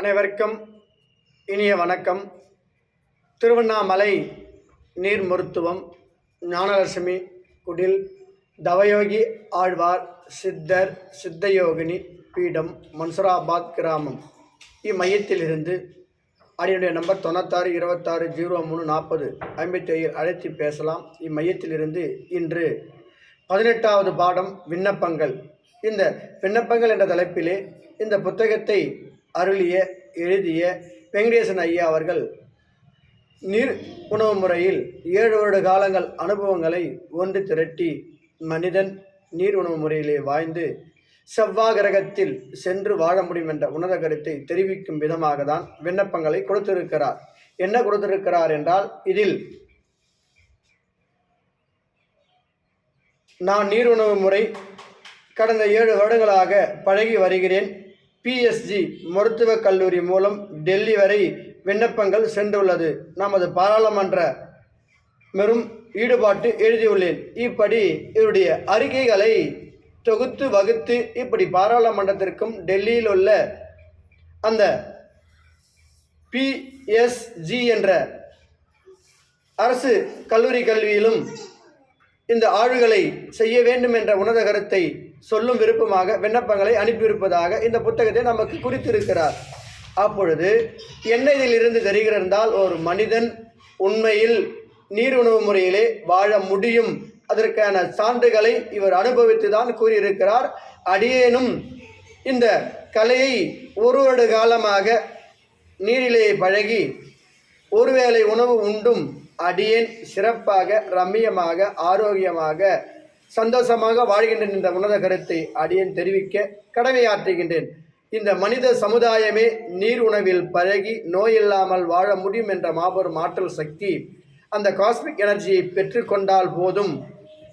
அனைவருக்கும் இனிய வணக்கம். திருவண்ணாமலை நீர் மருத்துவம் ஞானலட்சுமி குடில் தவயோகி ஆழ்வார் சித்தர் சித்தயோகினி பீடம் மன்சூராபாத் கிராமம். இம்மையத்திலிருந்து அடியுடைய நம்பர் 96 26 03 40 55 அழைத்து பேசலாம். இம்மையத்திலிருந்து இன்று 18வது பாடம் விண்ணப்பங்கள். இந்த விண்ணப்பங்கள் என்ற தலைப்பிலே இந்த புத்தகத்தை அருளிய எழுதிய வெங்கடேசன் ஐயா அவர்கள் நீர் உணவு முறையில் 7 வருட காலங்கள் அனுபவங்களை ஒன்று திரட்டி மனிதன் நீர் உணவு முறையிலே வாழ்ந்து செவ்வாய் கிரகத்தில் சென்று வாழ முடியும் என்ற உன்னத கருத்தை தெரிவிக்கும் விதமாக தான் விண்ணப்பங்களை கொடுத்திருக்கிறார். என்ன கொடுத்திருக்கிறார் என்றால், இதில் நான் நீர் உணவு முறை கடந்த 7 வருடங்களாக பழகி வருகிறேன். PSG மருத்துவக் கல்லூரி மூலம் டெல்லி வரை விண்ணப்பங்கள் சென்றுள்ளது. நமது பாராளுமன்ற மெரும் ஈடுபாட்டு எழுதியுள்ளேன். இப்படி இவருடைய அறிக்கைகளை தொகுத்து வகுத்து இப்படி பாராளுமன்றத்திற்கும் டெல்லியில் உள்ள அந்த PSG என்ற அரசு கல்லூரி கல்வியிலும் இந்த ஆய்வுகளை செய்ய வேண்டும் என்ற உன்னத கருத்தை சொல்லும் விருப்பமாக விண்ணப்பங்களை அனுப்பியிருப்பதாக இந்த புத்தகத்தை நமக்கு குறித்திருக்கிறார். அப்பொழுது என்ன இதிலிருந்து தெரிகிறதால், ஒரு மனிதன் உண்மையில் நீர் உணவு முறையிலே வாழ முடியும், அதற்கான சான்றுகளை இவர் அனுபவித்து தான் கூறியிருக்கிறார். அடியேனும் இந்த கலையை 1 வருட காலமாக நீரிலே பழகி ஒருவேளை உணவு உண்டும் அடியேன் சிறப்பாக ரம்மியமாக ஆரோக்கியமாக சந்தோஷமாக வாழ்கின்றேன் என்ற உன்னத கருத்தை அடியேன் தெரிவிக்க கடமையாற்றுகின்றேன். இந்த மனித சமுதாயமே நீர் உணவில் பழகி நோய் இல்லாமல் வாழ முடியும் என்ற மாபெரும் ஆற்றல் சக்தி, அந்த காஸ்மிக் எனர்ஜியை பெற்றுக்கொண்டால் போதும்,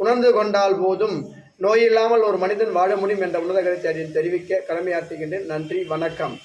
உணர்ந்து கொண்டால் போதும், நோய் இல்லாமல் ஒரு மனிதன் வாழ முடியும் என்ற உன்னத கருத்தை அடியேன் தெரிவிக்க கடமையாற்றுகின்றேன். நன்றி, வணக்கம்.